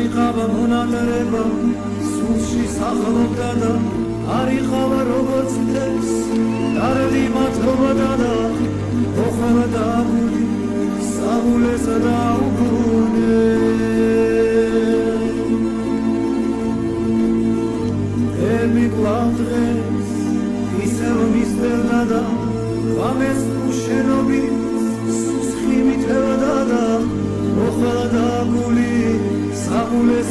არიყავა მონატრება სულში სახლობდა და არიყავა როგორც ეს დარდი მათრობოდა და ოხალა დაგული საბულეს დაუბრუნე ემიკლავ დღეს ისევ მისτερდა და ღამეს უშენობი სუსხი მითევდა და ოხალა დაგული საბულეს